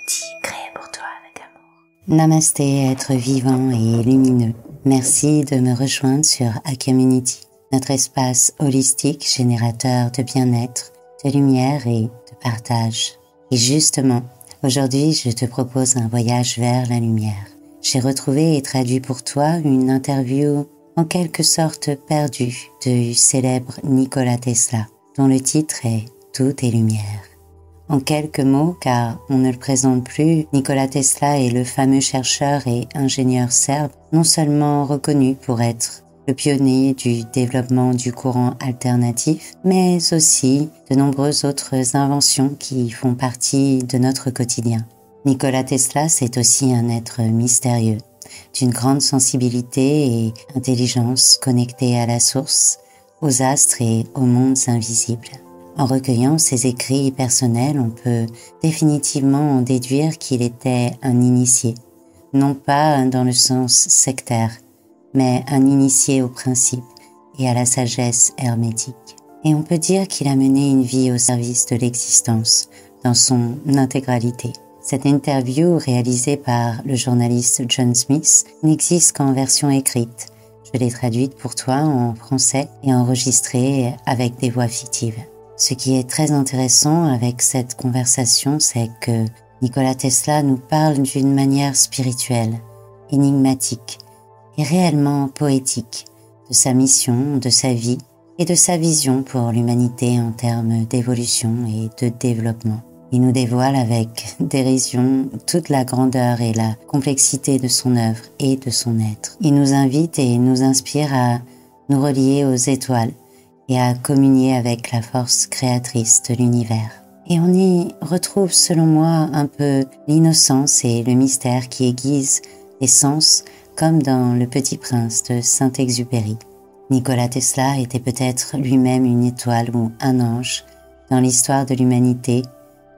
Acamini, créé pour toi avec amour. Namasté, être vivant et lumineux. Merci de me rejoindre sur Acamini, notre espace holistique générateur de bien-être, de lumière et de partage. Et justement, aujourd'hui, je te propose un voyage vers la lumière. J'ai retrouvé et traduit pour toi une interview en quelque sorte perdue du célèbre Nikola Tesla, dont le titre est « Tout est lumière ». En quelques mots, car on ne le présente plus, Nikola Tesla est le fameux chercheur et ingénieur serbe, non seulement reconnu pour être le pionnier du développement du courant alternatif, mais aussi de nombreuses autres inventions qui font partie de notre quotidien. Nikola Tesla, c'est aussi un être mystérieux, d'une grande sensibilité et intelligence connecté à la source, aux astres et aux mondes invisibles. En recueillant ses écrits personnels, on peut définitivement en déduire qu'il était un initié, non pas dans le sens sectaire, mais un initié aux principes et à la sagesse hermétique. Et on peut dire qu'il a mené une vie au service de l'existence, dans son intégralité. Cette interview, réalisée par le journaliste John Smith, n'existe qu'en version écrite. Je l'ai traduite pour toi en français et enregistrée avec des voix fictives. Ce qui est très intéressant avec cette conversation, c'est que Nikola Tesla nous parle d'une manière spirituelle, énigmatique et réellement poétique de sa mission, de sa vie et de sa vision pour l'humanité en termes d'évolution et de développement. Il nous dévoile avec dérision toute la grandeur et la complexité de son œuvre et de son être. Il nous invite et nous inspire à nous relier aux étoiles et à communier avec la force créatrice de l'univers. Et on y retrouve, selon moi, un peu l'innocence et le mystère qui aiguisent les sens, comme dans Le Petit Prince de Saint-Exupéry. Nikola Tesla était peut-être lui-même une étoile ou un ange dans l'histoire de l'humanité,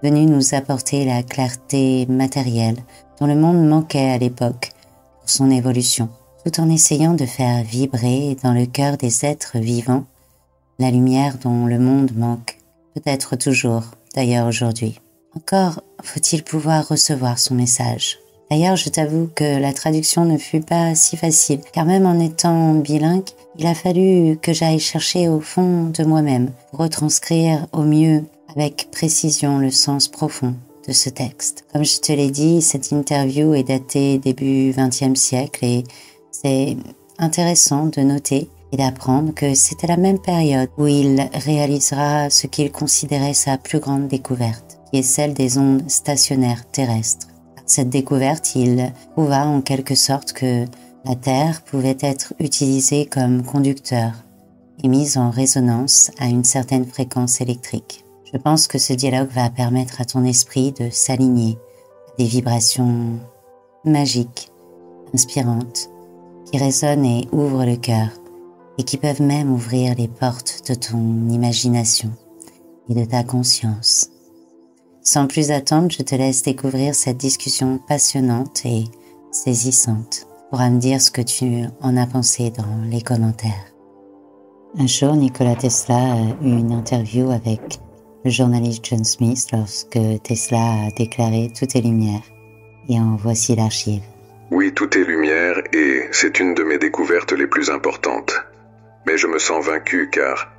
venu nous apporter la clarté matérielle dont le monde manquait à l'époque pour son évolution, tout en essayant de faire vibrer dans le cœur des êtres vivants la lumière dont le monde manque, peut-être toujours, d'ailleurs aujourd'hui. Encore faut-il pouvoir recevoir son message. D'ailleurs, je t'avoue que la traduction ne fut pas si facile, car même en étant bilingue, il a fallu que j'aille chercher au fond de moi-même pour retranscrire au mieux, avec précision, le sens profond de ce texte. Comme je te l'ai dit, cette interview est datée début XXe siècle et c'est intéressant de noter et d'apprendre que c'était la même période où il réalisera ce qu'il considérait sa plus grande découverte, qui est celle des ondes stationnaires terrestres. Par cette découverte, il prouva en quelque sorte que la Terre pouvait être utilisée comme conducteur et mise en résonance à une certaine fréquence électrique. Je pense que ce dialogue va permettre à ton esprit de s'aligner à des vibrations magiques, inspirantes, qui résonnent et ouvrent le cœur et qui peuvent même ouvrir les portes de ton imagination et de ta conscience. Sans plus attendre, je te laisse découvrir cette discussion passionnante et saisissante. Tu pourras me dire ce que tu en as pensé dans les commentaires. Un jour, Nikola Tesla a eu une interview avec le journaliste John Smith lorsque Tesla a déclaré « Tout est lumière ». Et en voici l'archive. Oui, tout est lumière et c'est une de mes découvertes les plus importantes. Mais je me sens vaincu car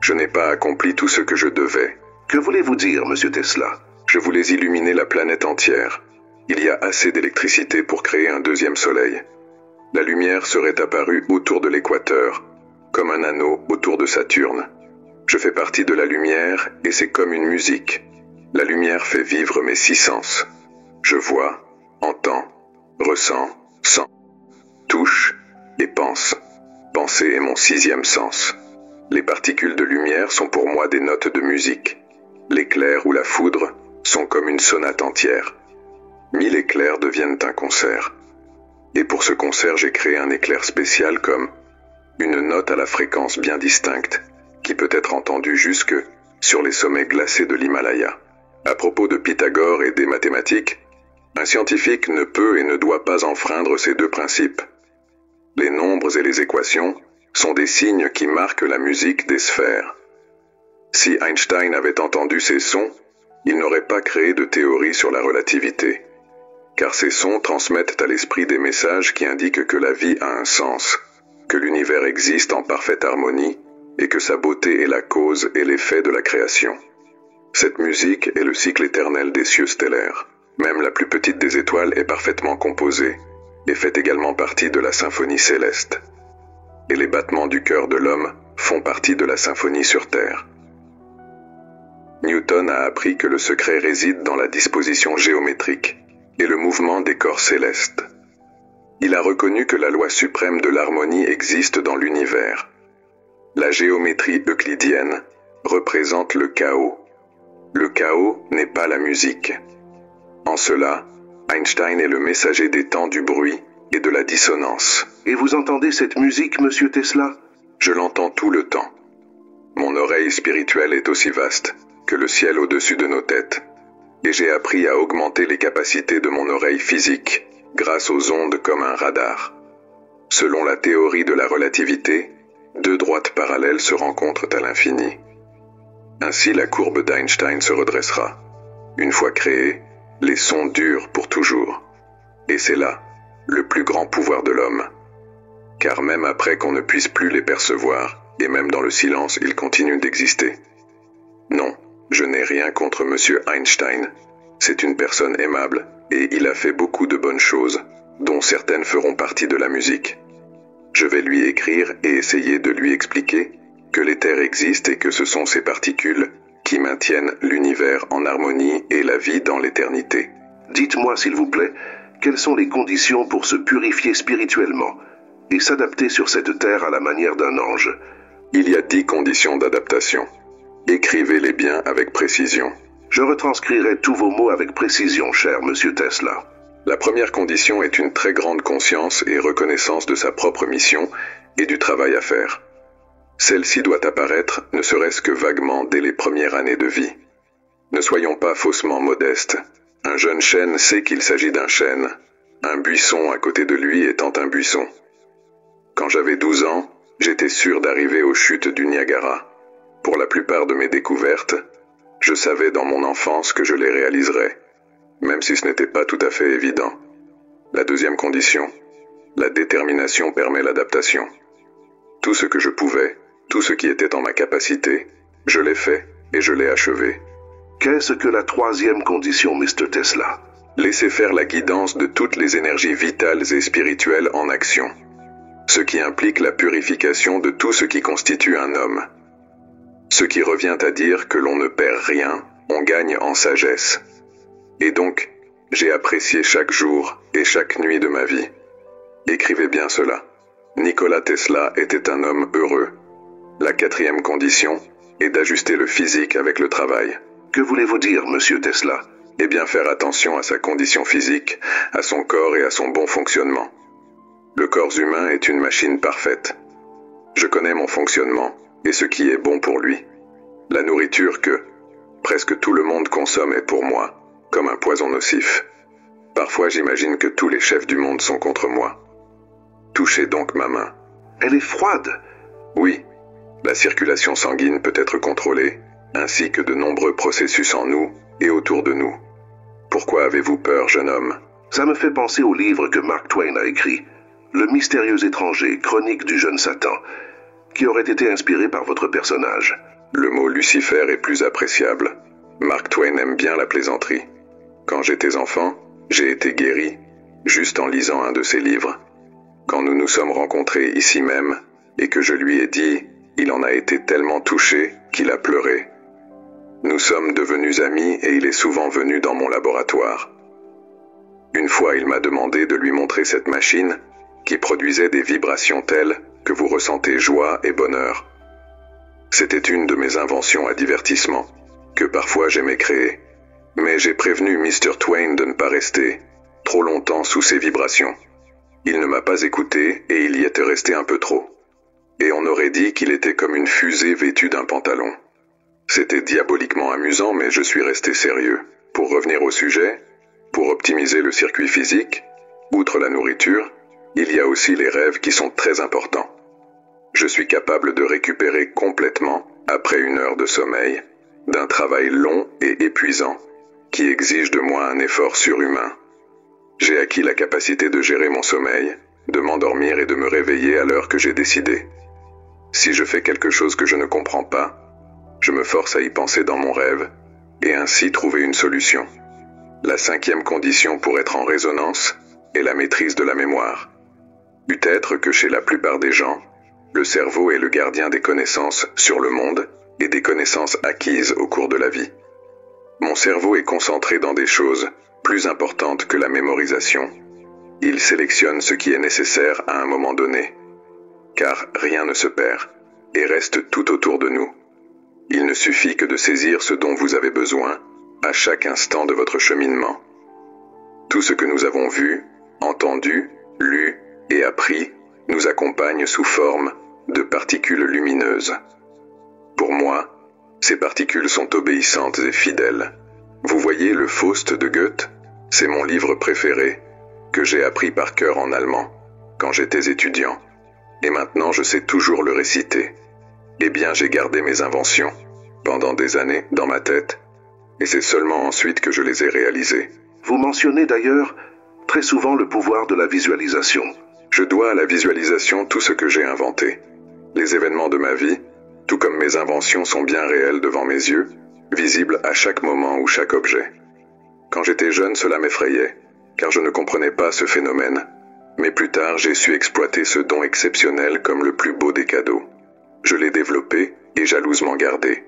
je n'ai pas accompli tout ce que je devais. Que voulez-vous dire, monsieur Tesla? Je voulais illuminer la planète entière. Il y a assez d'électricité pour créer un deuxième soleil. La lumière serait apparue autour de l'équateur, comme un anneau autour de Saturne. Je fais partie de la lumière et c'est comme une musique. La lumière fait vivre mes 6 sens. Je vois, entends, ressens, sens, touche et pense. Penser est mon 6e sens. Les particules de lumière sont pour moi des notes de musique. L'éclair ou la foudre sont comme une sonate entière. 1000 éclairs deviennent un concert. Et pour ce concert, j'ai créé un éclair spécial comme une note à la fréquence bien distincte, qui peut être entendue jusque sur les sommets glacés de l'Himalaya. À propos de Pythagore et des mathématiques, un scientifique ne peut et ne doit pas enfreindre ces 2 principes. Les nombres et les équations sont des signes qui marquent la musique des sphères. Si Einstein avait entendu ces sons, Il n'aurait pas créé de théorie sur la relativité, car ces sons transmettent à l'esprit des messages qui indiquent que la vie a un sens, que l'univers existe en parfaite harmonie et que sa beauté est la cause et l'effet de la création. Cette musique est le cycle éternel des cieux stellaires. Même la plus petite des étoiles est parfaitement composée et fait également partie de la symphonie céleste. Et les battements du cœur de l'homme font partie de la symphonie sur Terre. Newton a appris que le secret réside dans la disposition géométrique et le mouvement des corps célestes. Il a reconnu que la loi suprême de l'harmonie existe dans l'univers. La géométrie euclidienne représente le chaos. Le chaos n'est pas la musique. En cela, Einstein est le messager des temps du bruit et de la dissonance. Et vous entendez cette musique, monsieur Tesla? Je l'entends tout le temps. Mon oreille spirituelle est aussi vaste que le ciel au-dessus de nos têtes, et j'ai appris à augmenter les capacités de mon oreille physique grâce aux ondes comme un radar. Selon la théorie de la relativité, deux droites parallèles se rencontrent à l'infini. Ainsi la courbe d'Einstein se redressera. Une fois créée, les sons durent pour toujours. Et c'est là le plus grand pouvoir de l'homme. Car même après qu'on ne puisse plus les percevoir, et même dans le silence, ils continuent d'exister. Non, je n'ai rien contre monsieur Einstein. C'est une personne aimable, et il a fait beaucoup de bonnes choses, dont certaines feront partie de la musique. Je vais lui écrire et essayer de lui expliquer que l'éther existe et que ce sont ces particules qui maintiennent l'univers en harmonie et la vie dans l'éternité. Dites-moi, s'il vous plaît, quelles sont les conditions pour se purifier spirituellement et s'adapter sur cette terre à la manière d'un ange? Il y a 10 conditions d'adaptation. Écrivez-les bien avec précision. Je retranscrirai tous vos mots avec précision, cher monsieur Tesla. La première condition est une très grande conscience et reconnaissance de sa propre mission et du travail à faire. Celle-ci doit apparaître, ne serait-ce que vaguement, dès les premières années de vie. Ne soyons pas faussement modestes. Un jeune chêne sait qu'il s'agit d'un chêne, un buisson à côté de lui étant un buisson. Quand j'avais 12 ans, j'étais sûr d'arriver aux chutes du Niagara. Pour la plupart de mes découvertes, je savais dans mon enfance que je les réaliserais, même si ce n'était pas tout à fait évident. La deuxième condition, la détermination permet l'adaptation. Tout ce que je pouvais, tout ce qui était en ma capacité, je l'ai fait et je l'ai achevé. Qu'est-ce que la troisième condition, Mr. Tesla? Laisser faire la guidance de toutes les énergies vitales et spirituelles en action, ce qui implique la purification de tout ce qui constitue un homme. Ce qui revient à dire que l'on ne perd rien, on gagne en sagesse. Et donc, j'ai apprécié chaque jour et chaque nuit de ma vie. Écrivez bien cela. Nikola Tesla était un homme heureux. La quatrième condition est d'ajuster le physique avec le travail. Que voulez-vous dire, monsieur Tesla? Eh bien, faire attention à sa condition physique, à son corps et à son bon fonctionnement. Le corps humain est une machine parfaite. Je connais mon fonctionnement et ce qui est bon pour lui. La nourriture que presque tout le monde consomme est pour moi comme un poison nocif. Parfois, j'imagine que tous les chefs du monde sont contre moi. Touchez donc ma main. Elle est froide. Oui, la circulation sanguine peut être contrôlée, ainsi que de nombreux processus en nous et autour de nous. Pourquoi avez-vous peur, jeune homme? Ça me fait penser au livre que Mark Twain a écrit, Le mystérieux étranger, chronique du jeune Satan, qui aurait été inspiré par votre personnage. Le mot Lucifer est plus appréciable. Mark Twain aime bien la plaisanterie. Quand j'étais enfant, j'ai été guéri, juste en lisant un de ses livres. Quand nous nous sommes rencontrés ici même, et que je lui ai dit, il en a été tellement touché qu'il a pleuré. Nous sommes devenus amis et il est souvent venu dans mon laboratoire. Une fois, il m'a demandé de lui montrer cette machine qui produisait des vibrations telles que vous ressentez joie et bonheur. C'était une de mes inventions à divertissement, que parfois j'aimais créer. Mais j'ai prévenu Mr. Twain de ne pas rester trop longtemps sous ces vibrations. Il ne m'a pas écouté et il y était resté un peu trop. Et on aurait dit qu'il était comme une fusée vêtue d'un pantalon. C'était diaboliquement amusant, mais je suis resté sérieux. Pour revenir au sujet, pour optimiser le circuit physique, outre la nourriture, il y a aussi les rêves qui sont très importants. Je suis capable de récupérer complètement après 1 heure de sommeil, d'un travail long et épuisant, qui exige de moi un effort surhumain. J'ai acquis la capacité de gérer mon sommeil, de m'endormir et de me réveiller à l'heure que j'ai décidé. Si je fais quelque chose que je ne comprends pas, je me force à y penser dans mon rêve, et ainsi trouver une solution. La 5e condition pour être en résonance est la maîtrise de la mémoire. Peut-être que chez la plupart des gens, le cerveau est le gardien des connaissances sur le monde et des connaissances acquises au cours de la vie. Mon cerveau est concentré dans des choses plus importantes que la mémorisation. Il sélectionne ce qui est nécessaire à un moment donné, car rien ne se perd et reste tout autour de nous. Il ne suffit que de saisir ce dont vous avez besoin à chaque instant de votre cheminement. Tout ce que nous avons vu, entendu, lu et appris nous accompagne sous forme de particules lumineuses. Pour moi, ces particules sont obéissantes et fidèles. Vous voyez le Faust de Goethe? C'est mon livre préféré, que j'ai appris par cœur en allemand, quand j'étais étudiant. Et maintenant je sais toujours le réciter. Eh bien j'ai gardé mes inventions, pendant des années, dans ma tête, et c'est seulement ensuite que je les ai réalisées. Vous mentionnez d'ailleurs très souvent le pouvoir de la visualisation. Je dois à la visualisation tout ce que j'ai inventé. Les événements de ma vie, tout comme mes inventions, sont bien réels devant mes yeux, visibles à chaque moment ou chaque objet. Quand j'étais jeune, cela m'effrayait, car je ne comprenais pas ce phénomène. Mais plus tard, j'ai su exploiter ce don exceptionnel comme le plus beau des cadeaux. Je l'ai développé et jalousement gardé.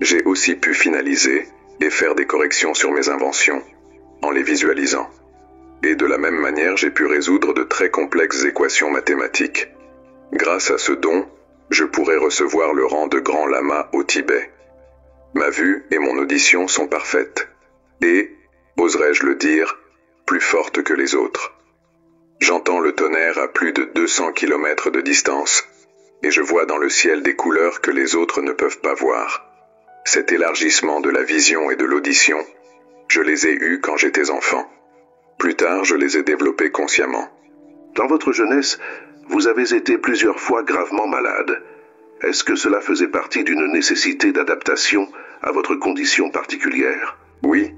J'ai aussi pu finaliser et faire des corrections sur mes inventions, en les visualisant. Et de la même manière, j'ai pu résoudre de très complexes équations mathématiques. Grâce à ce don, je pourrais recevoir le rang de grand lama au Tibet. Ma vue et mon audition sont parfaites, et, oserais-je le dire, plus fortes que les autres. J'entends le tonnerre à plus de 200 km de distance, et je vois dans le ciel des couleurs que les autres ne peuvent pas voir. Cet élargissement de la vision et de l'audition, je les ai eus quand j'étais enfant. Plus tard, je les ai développés consciemment. Dans votre jeunesse, vous avez été plusieurs fois gravement malade. Est-ce que cela faisait partie d'une nécessité d'adaptation à votre condition particulière? Oui,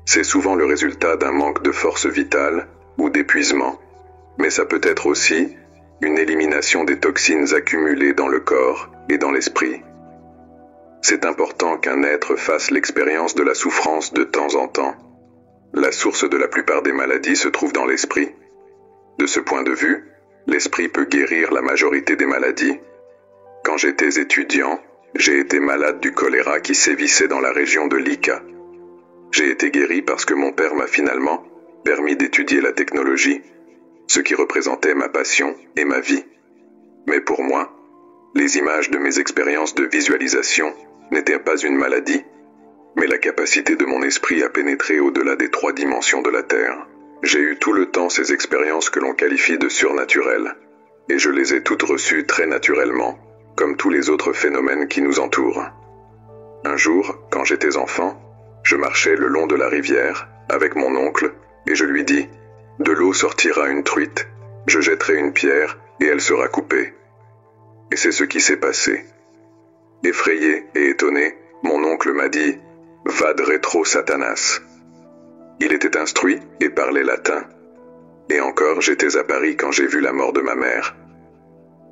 c'est souvent le résultat d'un manque de force vitale ou d'épuisement, mais ça peut être aussi une élimination des toxines accumulées dans le corps et dans l'esprit. C'est important qu'un être fasse l'expérience de la souffrance de temps en temps. La source de la plupart des maladies se trouve dans l'esprit. De ce point de vue, l'esprit peut guérir la majorité des maladies. Quand j'étais étudiant, j'ai été malade du choléra qui sévissait dans la région de Lika. J'ai été guéri parce que mon père m'a finalement permis d'étudier la technologie, ce qui représentait ma passion et ma vie. Mais pour moi, les images de mes expériences de visualisation n'étaient pas une maladie, mais la capacité de mon esprit à pénétrer au-delà des 3 dimensions de la Terre. J'ai eu tout le temps ces expériences que l'on qualifie de surnaturelles, et je les ai toutes reçues très naturellement, comme tous les autres phénomènes qui nous entourent. Un jour, quand j'étais enfant, je marchais le long de la rivière avec mon oncle, et je lui dis « De l'eau sortira une truite, je jetterai une pierre et elle sera coupée. » Et c'est ce qui s'est passé. Effrayé et étonné, mon oncle m'a dit « Vade retro Satanas ». Il était instruit et parlait latin. Et encore, j'étais à Paris quand j'ai vu la mort de ma mère.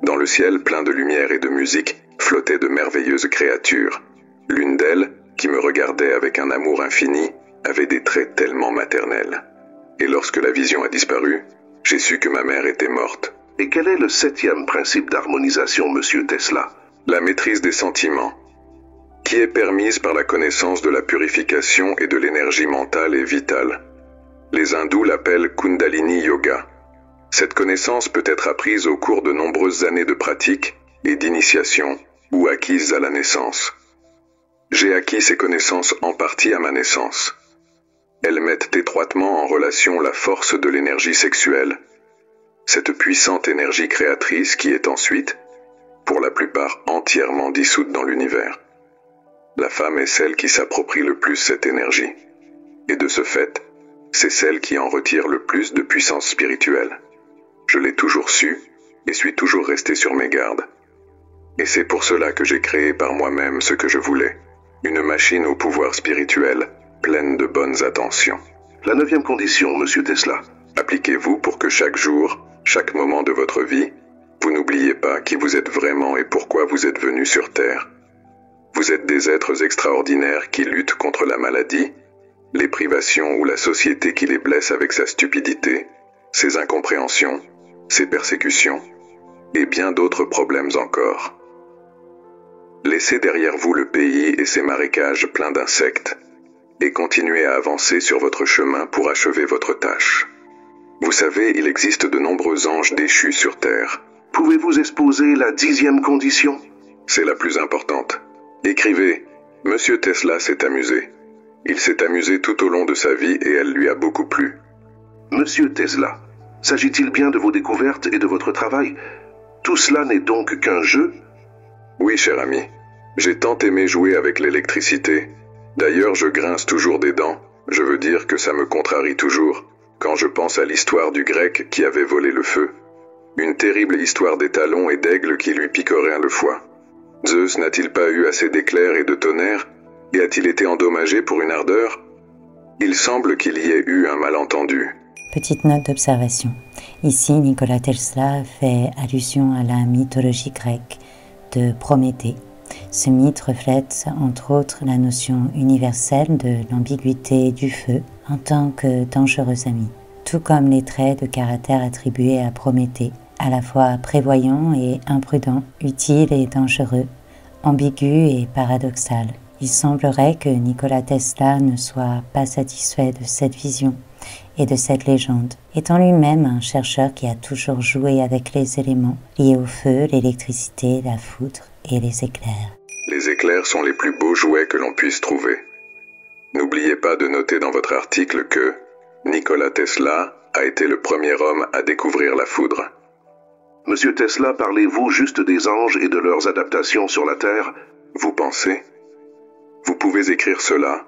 Dans le ciel plein de lumière et de musique flottaient de merveilleuses créatures. L'une d'elles, qui me regardait avec un amour infini, avait des traits tellement maternels. Et lorsque la vision a disparu, j'ai su que ma mère était morte. Et quel est le 7e principe d'harmonisation, monsieur Tesla? La maîtrise des sentiments, qui est permise par la connaissance de la purification et de l'énergie mentale et vitale. Les hindous l'appellent Kundalini Yoga. Cette connaissance peut être apprise au cours de nombreuses années de pratique et d'initiation ou acquise à la naissance. J'ai acquis ces connaissances en partie à ma naissance. Elles mettent étroitement en relation la force de l'énergie sexuelle, cette puissante énergie créatrice qui est ensuite, pour la plupart entièrement dissoute dans l'univers. La femme est celle qui s'approprie le plus cette énergie, et de ce fait, c'est celle qui en retire le plus de puissance spirituelle. Je l'ai toujours su et suis toujours resté sur mes gardes. Et c'est pour cela que j'ai créé par moi-même ce que je voulais. Une machine au pouvoir spirituel, pleine de bonnes intentions. La 9e condition, Monsieur Tesla. Appliquez-vous pour que chaque jour, chaque moment de votre vie, vous n'oubliez pas qui vous êtes vraiment et pourquoi vous êtes venu sur Terre. Vous êtes des êtres extraordinaires qui luttent contre la maladie, les privations ou la société qui les blesse avec sa stupidité, ses incompréhensions, ses persécutions, et bien d'autres problèmes encore. Laissez derrière vous le pays et ses marécages pleins d'insectes, et continuez à avancer sur votre chemin pour achever votre tâche. Vous savez, il existe de nombreux anges déchus sur Terre. Pouvez-vous exposer la 10e condition? C'est la plus importante. Écrivez, Monsieur Tesla s'est amusé. Il s'est amusé tout au long de sa vie et elle lui a beaucoup plu. Monsieur Tesla, s'agit-il bien de vos découvertes et de votre travail? Tout cela n'est donc qu'un jeu? Oui, cher ami. J'ai tant aimé jouer avec l'électricité. D'ailleurs, je grince toujours des dents. Je veux dire que ça me contrarie toujours, quand je pense à l'histoire du grec qui avait volé le feu. Une terrible histoire d'étalons et d'aigles qui lui piqueraient le foie. Zeus n'a-t-il pas eu assez d'éclairs et de tonnerres, et a-t-il été endommagé pour une ardeur? Il semble qu'il y ait eu un malentendu. Petite note d'observation. Ici, Nikola Tesla fait allusion à la mythologie grecque de Prométhée. Ce mythe reflète, entre autres, la notion universelle de l'ambiguïté du feu en tant que dangereux ami, tout comme les traits de caractère attribués à Prométhée, à la fois prévoyant et imprudent, utile et dangereux, ambigu et paradoxal. Il semblerait que Nikola Tesla ne soit pas satisfait de cette vision et de cette légende, étant lui-même un chercheur qui a toujours joué avec les éléments liés au feu, l'électricité, la foudre et les éclairs. Les éclairs sont les plus beaux jouets que l'on puisse trouver. N'oubliez pas de noter dans votre article que Nikola Tesla a été le premier homme à découvrir la foudre. Monsieur Tesla, parlez-vous juste des anges et de leurs adaptations sur la Terre? Vous pensez? Vous pouvez écrire cela.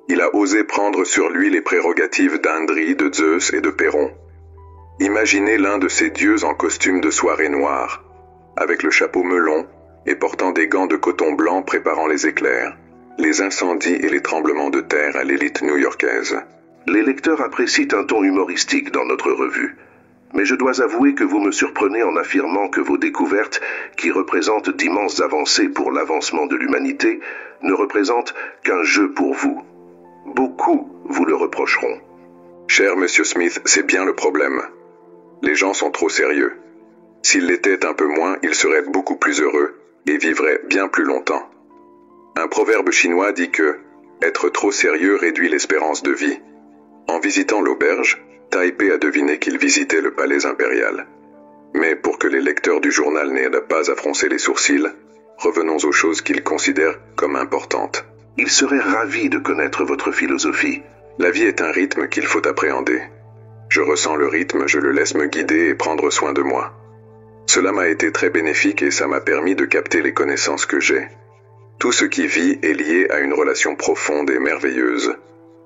Il a osé prendre sur lui les prérogatives d'Indri, de Zeus et de Perron. Imaginez l'un de ces dieux en costume de soirée noire, avec le chapeau melon et portant des gants de coton blanc préparant les éclairs, les incendies et les tremblements de terre à l'élite new-yorkaise. Les lecteurs apprécient un ton humoristique dans notre revue. Mais je dois avouer que vous me surprenez en affirmant que vos découvertes, qui représentent d'immenses avancées pour l'avancement de l'humanité, ne représentent qu'un jeu pour vous. Beaucoup vous le reprocheront. Cher Monsieur Smith, c'est bien le problème. Les gens sont trop sérieux. S'ils l'étaient un peu moins, ils seraient beaucoup plus heureux et vivraient bien plus longtemps. Un proverbe chinois dit que « être trop sérieux réduit l'espérance de vie ». En visitant l'auberge, Taipei a deviné qu'il visitait le palais impérial. Mais pour que les lecteurs du journal n'aient pas à froncer les sourcils, revenons aux choses qu'ils considèrent comme importantes. Ils seraient ravis de connaître votre philosophie. La vie est un rythme qu'il faut appréhender. Je ressens le rythme, je le laisse me guider et prendre soin de moi. Cela m'a été très bénéfique et ça m'a permis de capter les connaissances que j'ai. Tout ce qui vit est lié à une relation profonde et merveilleuse.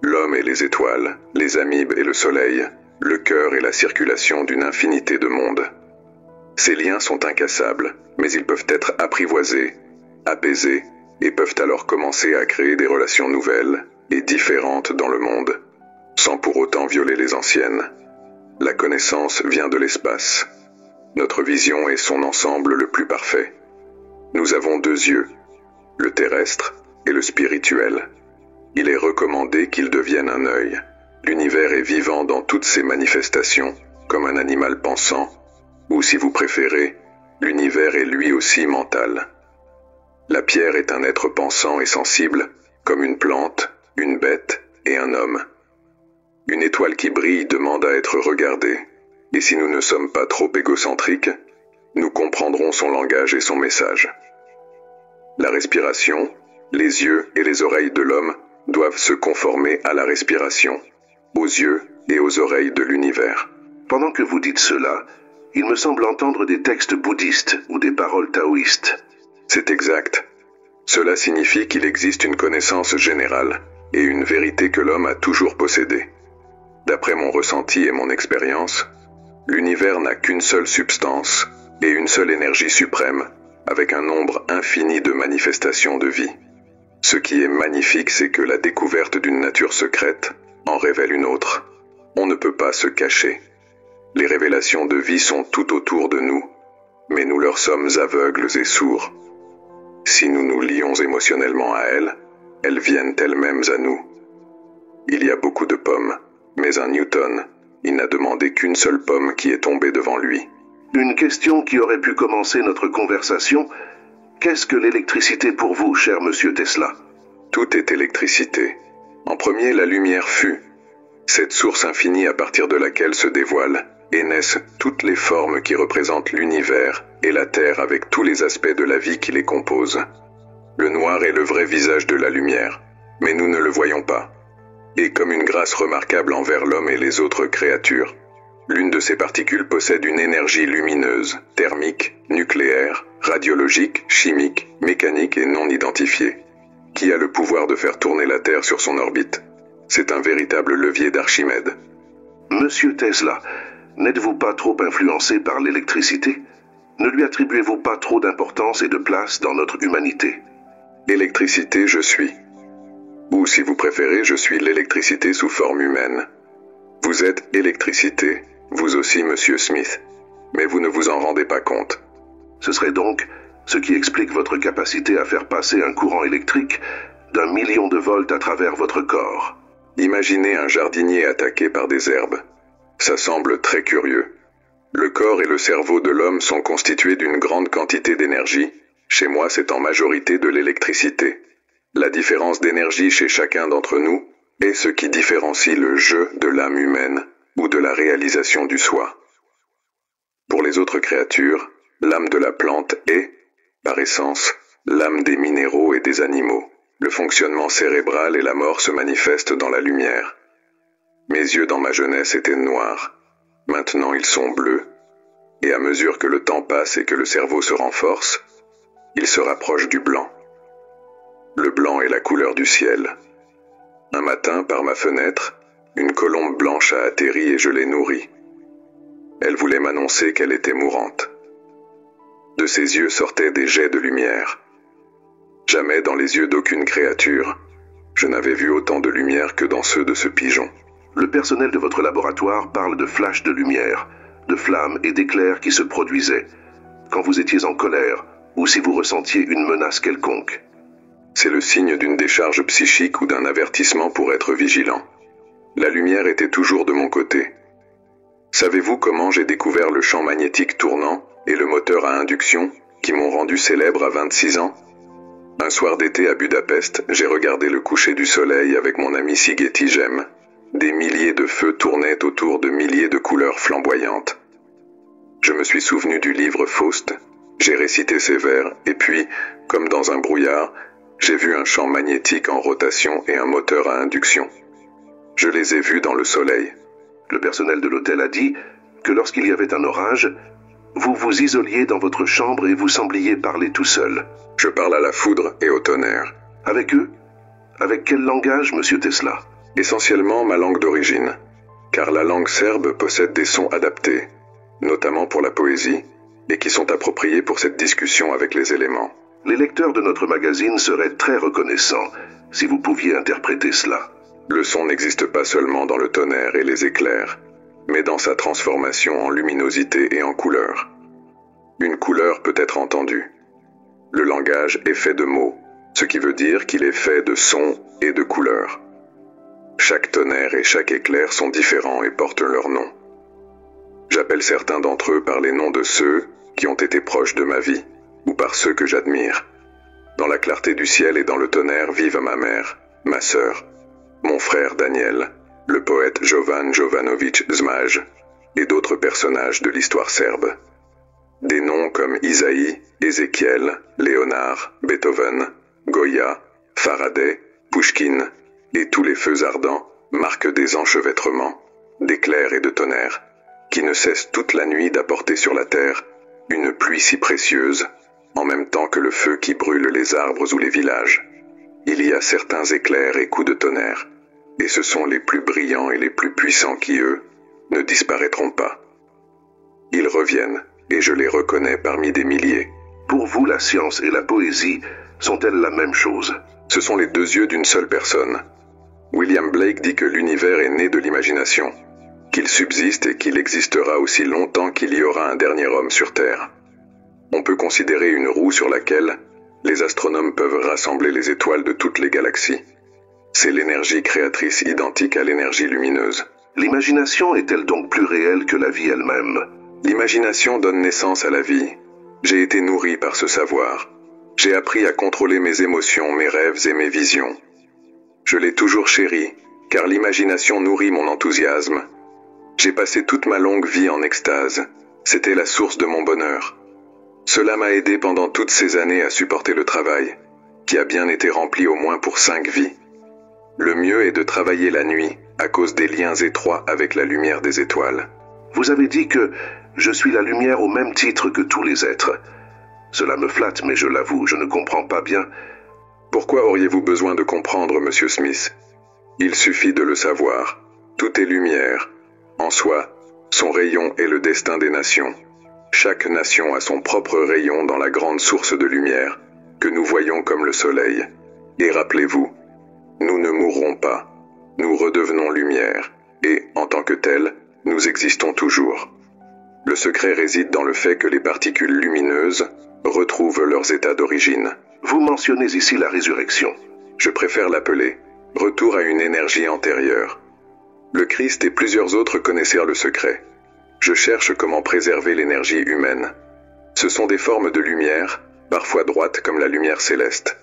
L'homme et les étoiles, les amibes et le soleil, le cœur et la circulation d'une infinité de mondes. Ces liens sont incassables, mais ils peuvent être apprivoisés, apaisés, et peuvent alors commencer à créer des relations nouvelles et différentes dans le monde, sans pour autant violer les anciennes. La connaissance vient de l'espace. Notre vision est son ensemble le plus parfait. Nous avons deux yeux, le terrestre et le spirituel. Il est recommandé qu'il devienne un œil. L'univers est vivant dans toutes ses manifestations, comme un animal pensant, ou si vous préférez, l'univers est lui aussi mental. La pierre est un être pensant et sensible, comme une plante, une bête et un homme. Une étoile qui brille demande à être regardée, et si nous ne sommes pas trop égocentriques, nous comprendrons son langage et son message. La respiration, les yeux et les oreilles de l'homme doivent se conformer à la respiration, aux yeux et aux oreilles de l'univers. Pendant que vous dites cela, il me semble entendre des textes bouddhistes ou des paroles taoïstes. C'est exact. Cela signifie qu'il existe une connaissance générale et une vérité que l'homme a toujours possédée. D'après mon ressenti et mon expérience, l'univers n'a qu'une seule substance et une seule énergie suprême, avec un nombre infini de manifestations de vie. Ce qui est magnifique, c'est que la découverte d'une nature secrète en révèle une autre. On ne peut pas se cacher. Les révélations de vie sont tout autour de nous, mais nous leur sommes aveugles et sourds. Si nous nous lions émotionnellement à elles, elles viennent elles-mêmes à nous. Il y a beaucoup de pommes, mais un Newton, il n'a demandé qu'une seule pomme qui est tombée devant lui. Une question qui aurait pu commencer notre conversation. Qu'est-ce que l'électricité pour vous, cher monsieur Tesla? Tout est électricité. En premier, la lumière fut, cette source infinie à partir de laquelle se dévoilent et naissent toutes les formes qui représentent l'univers et la Terre avec tous les aspects de la vie qui les composent. Le noir est le vrai visage de la lumière, mais nous ne le voyons pas. Et comme une grâce remarquable envers l'homme et les autres créatures, l'une de ces particules possède une énergie lumineuse, thermique, nucléaire, radiologique, chimique, mécanique et non identifiée, qui a le pouvoir de faire tourner la Terre sur son orbite. C'est un véritable levier d'Archimède. Monsieur Tesla, n'êtes-vous pas trop influencé par l'électricité? Ne lui attribuez-vous pas trop d'importance et de place dans notre humanité? L'électricité, je suis. Ou si vous préférez, je suis l'électricité sous forme humaine. Vous êtes électricité, vous aussi, monsieur Smith, mais vous ne vous en rendez pas compte. Ce serait donc ce qui explique votre capacité à faire passer un courant électrique d'1 million de volts à travers votre corps. Imaginez un jardinier attaqué par des herbes. Ça semble très curieux. Le corps et le cerveau de l'homme sont constitués d'une grande quantité d'énergie. Chez moi, c'est en majorité de l'électricité. La différence d'énergie chez chacun d'entre nous est ce qui différencie le jeu de l'âme humaine ou de la réalisation du soi. Pour les autres créatures, l'âme de la plante est, par essence, l'âme des minéraux et des animaux. Le fonctionnement cérébral et la mort se manifestent dans la lumière. Mes yeux dans ma jeunesse étaient noirs. Maintenant ils sont bleus. Et à mesure que le temps passe et que le cerveau se renforce, il se rapproche du blanc. Le blanc est la couleur du ciel. Un matin, par ma fenêtre, une colombe blanche a atterri et je l'ai nourrie. Elle voulait m'annoncer qu'elle était mourante. De ses yeux sortaient des jets de lumière. Jamais dans les yeux d'aucune créature, je n'avais vu autant de lumière que dans ceux de ce pigeon. Le personnel de votre laboratoire parle de flashs de lumière, de flammes et d'éclairs qui se produisaient quand vous étiez en colère ou si vous ressentiez une menace quelconque. C'est le signe d'une décharge psychique ou d'un avertissement pour être vigilant. La lumière était toujours de mon côté. Savez-vous comment j'ai découvert le champ magnétique tournant et le moteur à induction qui m'ont rendu célèbre à 26 ans? Un soir d'été à Budapest, j'ai regardé le coucher du soleil avec mon ami Szigeti Gem. Des milliers de feux tournaient autour de milliers de couleurs flamboyantes. Je me suis souvenu du livre Faust, j'ai récité ces vers, et puis, comme dans un brouillard, j'ai vu un champ magnétique en rotation et un moteur à induction. Je les ai vus dans le soleil. Le personnel de l'hôtel a dit que lorsqu'il y avait un orage, vous vous isoliez dans votre chambre et vous sembliez parler tout seul. Je parle à la foudre et au tonnerre. Avec eux? Avec quel langage, monsieur Tesla? Essentiellement ma langue d'origine, car la langue serbe possède des sons adaptés, notamment pour la poésie, et qui sont appropriés pour cette discussion avec les éléments. Les lecteurs de notre magazine seraient très reconnaissants si vous pouviez interpréter cela. Le son n'existe pas seulement dans le tonnerre et les éclairs, mais dans sa transformation en luminosité et en couleur. Une couleur peut être entendue. Le langage est fait de mots, ce qui veut dire qu'il est fait de sons et de couleurs. Chaque tonnerre et chaque éclair sont différents et portent leur nom. J'appelle certains d'entre eux par les noms de ceux qui ont été proches de ma vie, ou par ceux que j'admire. Dans la clarté du ciel et dans le tonnerre vivent ma mère, ma sœur, mon frère Daniel, le poète Jovan Jovanović Zmaj, et d'autres personnages de l'histoire serbe. Des noms comme Isaïe, Ézéchiel, Léonard, Beethoven, Goya, Faraday, Pouchkine, et tous les feux ardents marquent des enchevêtrements, d'éclairs et de tonnerres, qui ne cessent toute la nuit d'apporter sur la terre une pluie si précieuse, en même temps que le feu qui brûle les arbres ou les villages. Il y a certains éclairs et coups de tonnerre, et ce sont les plus brillants et les plus puissants qui, eux, ne disparaîtront pas. Ils reviennent, et je les reconnais parmi des milliers. Pour vous, la science et la poésie Sont-elles la même chose? Ce sont les deux yeux d'une seule personne. William Blake dit que l'univers est né de l'imagination, qu'il subsiste et qu'il existera aussi longtemps qu'il y aura un dernier homme sur Terre. On peut considérer une roue sur laquelle les astronomes peuvent rassembler les étoiles de toutes les galaxies. C'est l'énergie créatrice identique à l'énergie lumineuse. L'imagination est-elle donc plus réelle que la vie elle-même? L'imagination donne naissance à la vie. J'ai été nourri par ce savoir. J'ai appris à contrôler mes émotions, mes rêves et mes visions. Je l'ai toujours chéri, car l'imagination nourrit mon enthousiasme. J'ai passé toute ma longue vie en extase. C'était la source de mon bonheur. Cela m'a aidé pendant toutes ces années à supporter le travail, qui a bien été rempli au moins pour 5 vies. Le mieux est de travailler la nuit, à cause des liens étroits avec la lumière des étoiles. Vous avez dit que je suis la lumière au même titre que tous les êtres. Cela me flatte, mais je l'avoue, je ne comprends pas bien. Pourquoi auriez-vous besoin de comprendre, Monsieur Smith? Il suffit de le savoir. Tout est lumière. En soi, son rayon est le destin des nations. Chaque nation a son propre rayon dans la grande source de lumière, que nous voyons comme le soleil. Et rappelez-vous, nous ne mourrons pas. Nous redevenons lumière, et, en tant que tels, nous existons toujours. Le secret réside dans le fait que les particules lumineuses retrouvent leurs états d'origine. Vous mentionnez ici la résurrection. Je préfère l'appeler retour à une énergie antérieure. Le Christ et plusieurs autres connaissèrent le secret. Je cherche comment préserver l'énergie humaine. Ce sont des formes de lumière, parfois droites comme la lumière céleste.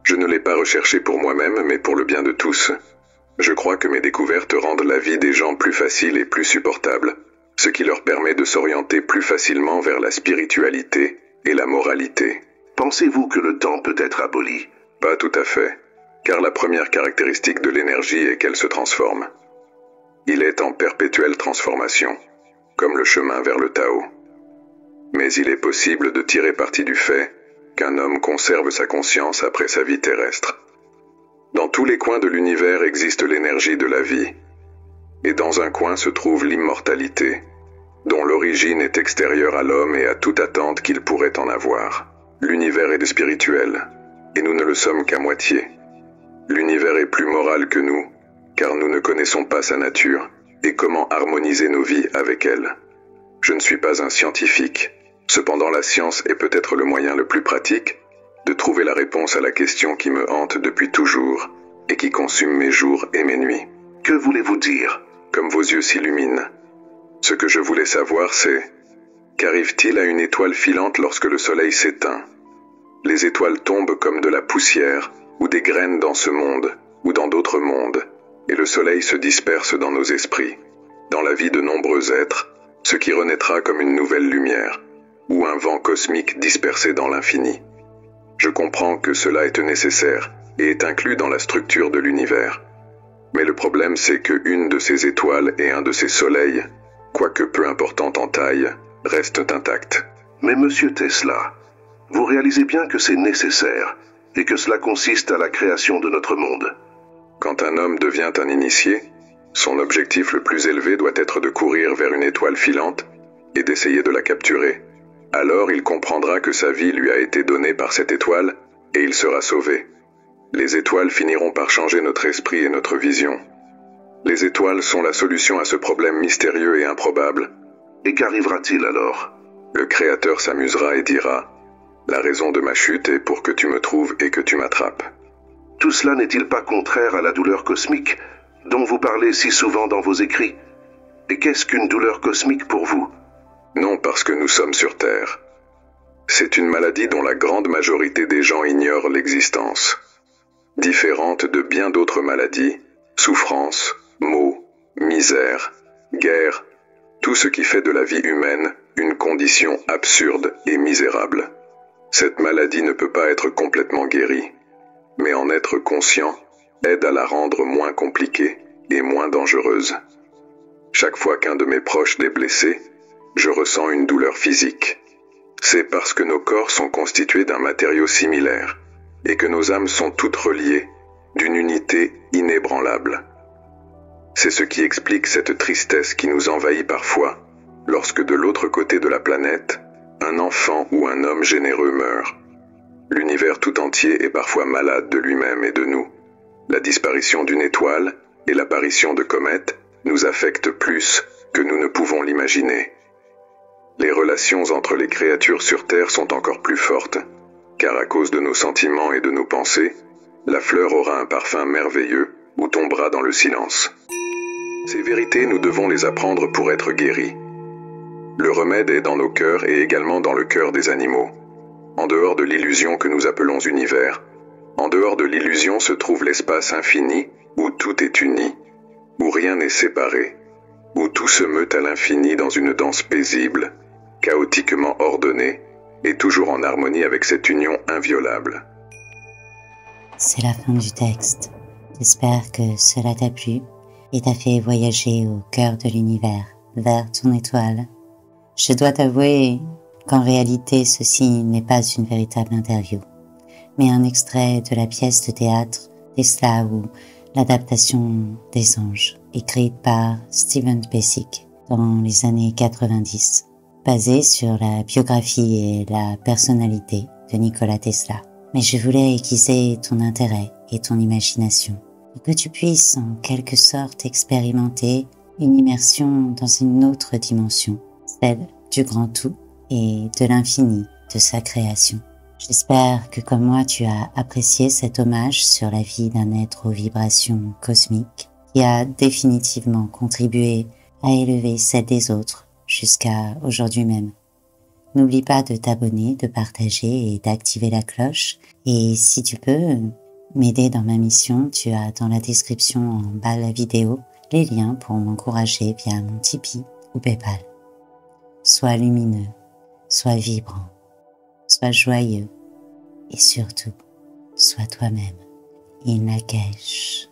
Je ne l'ai pas recherché pour moi-même, mais pour le bien de tous. Je crois que mes découvertes rendent la vie des gens plus facile et plus supportable, ce qui leur permet de s'orienter plus facilement vers la spiritualité et la moralité. Pensez-vous que le temps peut être aboli? Pas tout à fait, car la première caractéristique de l'énergie est qu'elle se transforme. Il est en perpétuelle transformation, comme le chemin vers le Tao. Mais il est possible de tirer parti du fait qu'un homme conserve sa conscience après sa vie terrestre. Dans tous les coins de l'univers existe l'énergie de la vie, et dans un coin se trouve l'immortalité, dont l'origine est extérieure à l'homme et à toute attente qu'il pourrait en avoir. L'univers est de spirituel, et nous ne le sommes qu'à moitié. L'univers est plus moral que nous, car nous ne connaissons pas sa nature et comment harmoniser nos vies avec elle. Je ne suis pas un scientifique, cependant la science est peut-être le moyen le plus pratique de trouver la réponse à la question qui me hante depuis toujours et qui consume mes jours et mes nuits. Que voulez-vous dire? Comme vos yeux s'illuminent. Ce que je voulais savoir, c'est: qu'arrive-t-il à une étoile filante lorsque le soleil s'éteint? Les étoiles tombent comme de la poussière ou des graines dans ce monde ou dans d'autres mondes, et le soleil se disperse dans nos esprits, dans la vie de nombreux êtres, ce qui renaîtra comme une nouvelle lumière, ou un vent cosmique dispersé dans l'infini. Je comprends que cela est nécessaire et est inclus dans la structure de l'univers. Mais le problème, c'est qu'une de ces étoiles et un de ces soleils, quoique peu importante en taille, restent intacts. Mais monsieur Tesla, vous réalisez bien que c'est nécessaire et que cela consiste à la création de notre monde. Quand un homme devient un initié, son objectif le plus élevé doit être de courir vers une étoile filante et d'essayer de la capturer. Alors il comprendra que sa vie lui a été donnée par cette étoile et il sera sauvé. Les étoiles finiront par changer notre esprit et notre vision. Les étoiles sont la solution à ce problème mystérieux et improbable. Et qu'arrivera-t-il alors? Le Créateur s'amusera et dira: la raison de ma chute est pour que tu me trouves et que tu m'attrapes. Tout cela n'est-il pas contraire à la douleur cosmique dont vous parlez si souvent dans vos écrits? Et qu'est-ce qu'une douleur cosmique pour vous? Non, parce que nous sommes sur Terre. C'est une maladie dont la grande majorité des gens ignorent l'existence. Différente de bien d'autres maladies, souffrance, maux, misère, guerre, tout ce qui fait de la vie humaine une condition absurde et misérable. Cette maladie ne peut pas être complètement guérie, mais en être conscient aide à la rendre moins compliquée et moins dangereuse. Chaque fois qu'un de mes proches est blessé, je ressens une douleur physique. C'est parce que nos corps sont constitués d'un matériau similaire et que nos âmes sont toutes reliées d'une unité inébranlable. C'est ce qui explique cette tristesse qui nous envahit parfois lorsque de l'autre côté de la planète, un enfant ou un homme généreux meurt. L'univers tout entier est parfois malade de lui-même et de nous. La disparition d'une étoile et l'apparition de comètes nous affectent plus que nous ne pouvons l'imaginer. Les relations entre les créatures sur Terre sont encore plus fortes, car à cause de nos sentiments et de nos pensées, la fleur aura un parfum merveilleux ou tombera dans le silence. Ces vérités, nous devons les apprendre pour être guéris. Le remède est dans nos cœurs et également dans le cœur des animaux. En dehors de l'illusion que nous appelons univers, en dehors de l'illusion se trouve l'espace infini où tout est uni, où rien n'est séparé, où tout se meut à l'infini dans une danse paisible, chaotiquement ordonnée et toujours en harmonie avec cette union inviolable. C'est la fin du texte. J'espère que cela t'a plu et t'a fait voyager au cœur de l'univers, vers ton étoile. Je dois t'avouer qu'en réalité ceci n'est pas une véritable interview, mais un extrait de la pièce de théâtre Tesla ou l'adaptation des Anges, écrite par Stephen Pesek dans les années 90, basée sur la biographie et la personnalité de Nikola Tesla. Mais je voulais aiguiser ton intérêt et ton imagination, pour que tu puisses en quelque sorte expérimenter une immersion dans une autre dimension, celle du grand tout et de l'infini de sa création. J'espère que comme moi tu as apprécié cet hommage sur la vie d'un être aux vibrations cosmiques qui a définitivement contribué à élever celle des autres jusqu'à aujourd'hui même. N'oublie pas de t'abonner, de partager et d'activer la cloche. Et si tu peux m'aider dans ma mission, tu as dans la description en bas de la vidéo les liens pour m'encourager via mon Tipeee ou PayPal. Sois lumineux, sois vibrant, sois joyeux et surtout, sois toi-même. In Lakesh.